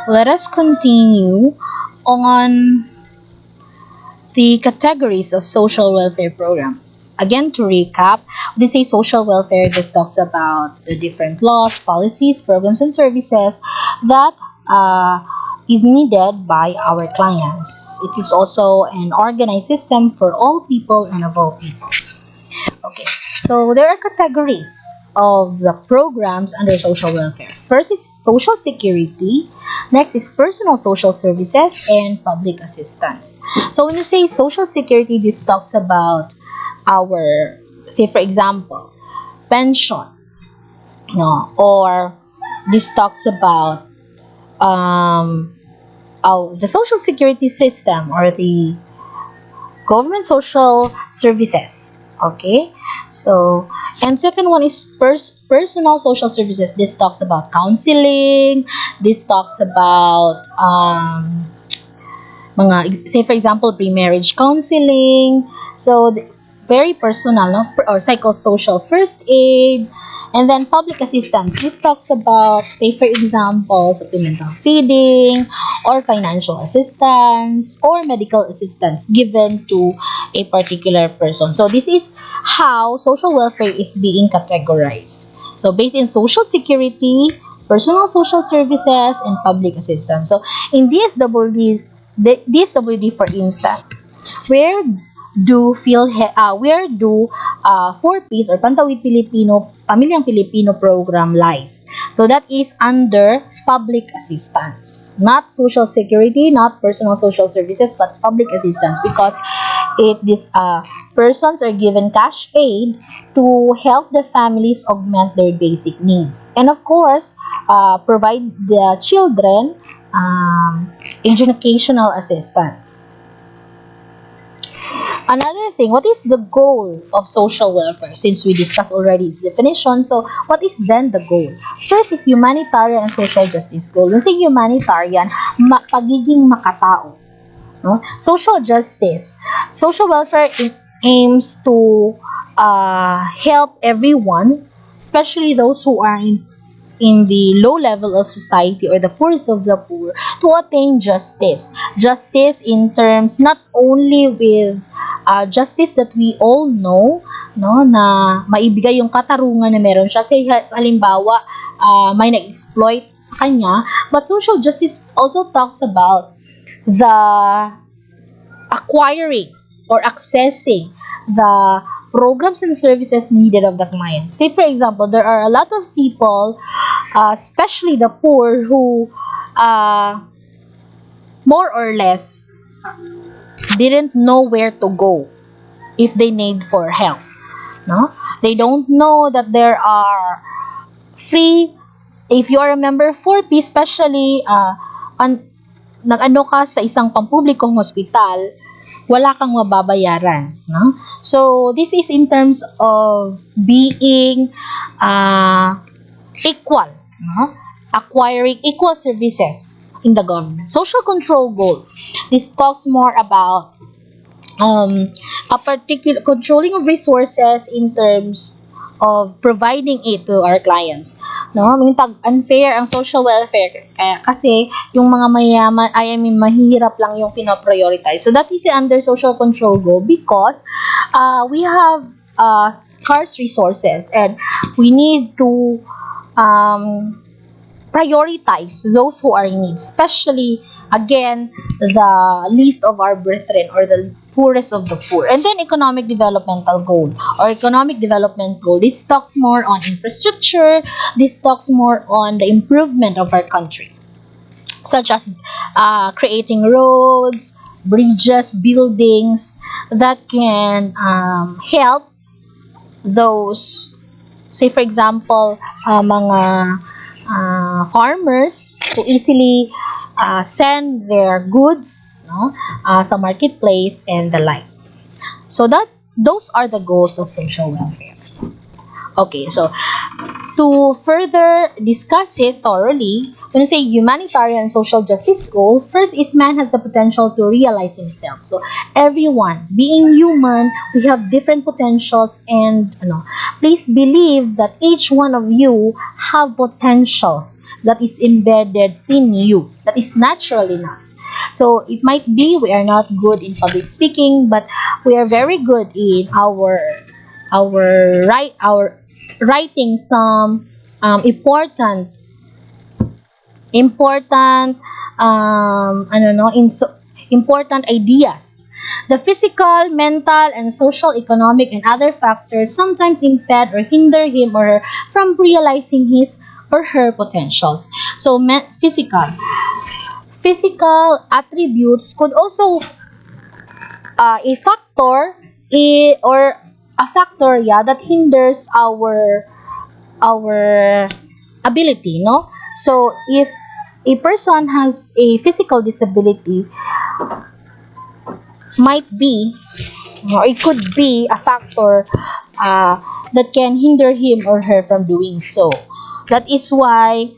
let us continue on the categories of social welfare programs. Again, to recap, when they say social welfare, this talks about the different laws, policies, programs, and services that is needed by our clients. It is also an organized system for all people and of all people. Okay, so there are categories of the programs under social welfare. First is social security, next is personal social services, and public assistance. So when you say social security, this talks about our, say for example, pension, no, or this talks about the social security system or the government social services. Okay, so and second one is personal social services. This talks about counseling. This talks about mga, say for example, pre-marriage counseling. So very personal, no? Or psychosocial first aid. And then public assistance. This talks about, say for example, supplemental feeding, or financial assistance, or medical assistance given to a particular person. So this is how social welfare is being categorized. So based in social security, personal social services, and public assistance. So in DSWD, for instance, where do where do 4Ps or Pantawid Pilipino Pamilyang Pilipino program lies. So that is under public assistance, not social security, not personal social services, but public assistance, because these persons are given cash aid to help the families augment their basic needs, and of course provide the children educational assistance. Another thing, what is the goal of social welfare? Since we discussed already its definition, so what is then the goal? First is humanitarian and social justice goal. When say humanitarian, pagiging makatao. No? Social justice. Social welfare aims to help everyone, especially those who are in the low level of society or the poorest of the poor, to attain justice. Justice in terms not only with justice that we all know, no, na maibigay yung katarungan na meron siya. Say halimbawa, may nag-exploit sa kanya, but social justice also talks about the acquiring or accessing the programs and services needed of the client. Say for example, there are a lot of people, especially the poor, who more or less didn't know where to go if they need for help. No, they don't know that there are free. If you are a member of 4P, especially nag-ano ka sa isang pampublikong hospital, wala kang mababayaran, no? So this is in terms of being equal, no? Acquiring equal services in the government. Social control goal. This talks more about a particular controlling of resources in terms of providing it to our clients. No, mintag unfair ang social welfare kasi yung mga mayaman ay mahihirap lang yung pino-prioritize. So that is under social control goal, because we have scarce resources and we need to prioritize those who are in need, especially again the least of our brethren or the poorest of the poor. And then economic developmental goal or economic development goal. This talks more on infrastructure. This talks more on the improvement of our country, such as creating roads, bridges, buildings that can help those, say for example, mga farmers to easily send their goods, no, sa marketplace and the like. So that those are the goals of social welfare. Okay, so to further discuss it thoroughly, when you say humanitarian and social justice goal, first is man has the potential to realize himself. So everyone, being human, we have different potentials, and please believe that each one of you have potentials that is embedded in you, that is natural in us. So it might be we are not good in public speaking, but we are very good in our writing some important important ideas. The physical, mental, and social, economic, and other factors sometimes impede or hinder him or her from realizing his or her potentials. So, physical attributes could also a factor or a factor, yeah, that hinders our ability, no? So if a person has a physical disability, might be or it could be a factor uh, that can hinder him or her from doing so. That is why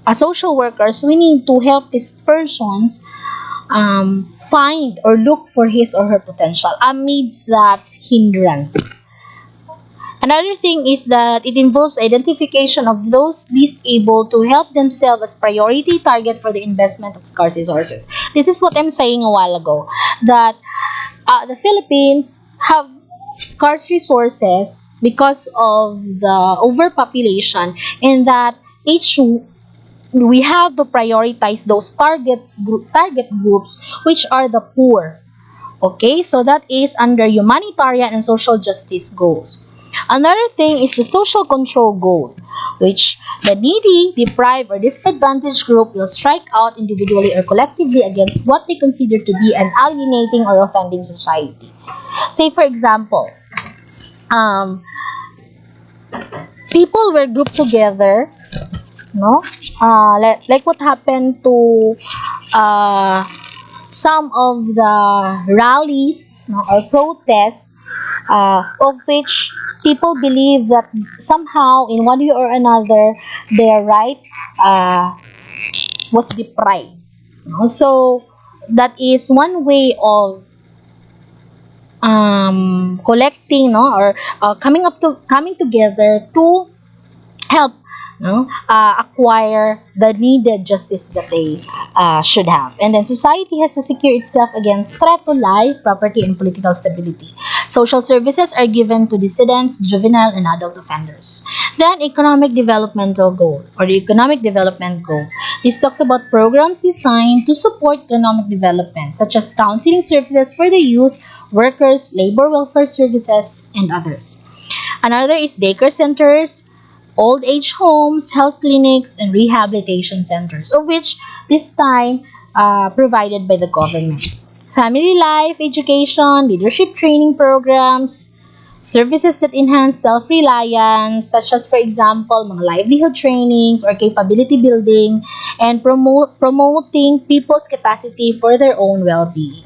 as social workers we need to help these persons find or look for his or her potential amidst that hindrance. Another thing is that it involves identification of those least able to help themselves as priority target for the investment of scarce resources. This is what I'm saying a while ago, that the Philippines have scarce resources because of the overpopulation, and that each we have to prioritize those target groups, which are the poor. Okay, so that is under humanitarian and social justice goals. Another thing is the social control goal, which the needy, deprived, or disadvantaged group will strike out individually or collectively against what they consider to be an alienating or offending society. Say, for example, um, people were grouped together, no? Like what happened to uh, some of the rallies, no, or protests, of which people believe that somehow in one way or another their right uh, was deprived. No? So that is one way of collecting, no, or coming together to help, acquire the needed justice that they should have. And then society has to secure itself against threat to life, property, and political stability. Social services are given to dissidents, juvenile, and adult offenders. Then economic developmental goal or the economic development goal. This talks about programs designed to support economic development, such as counseling services for the youth, workers, labor welfare services, and others. Another is daycare centers, old age homes, health clinics, and rehabilitation centers, of which this time provided by the government. Family life education, leadership training programs, services that enhance self-reliance, such as, for example, mga livelihood trainings or capability building, and promoting people's capacity for their own well-being.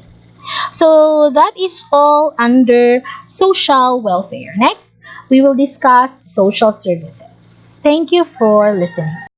So that is all under social welfare. Next, we will discuss social services. Thank you for listening.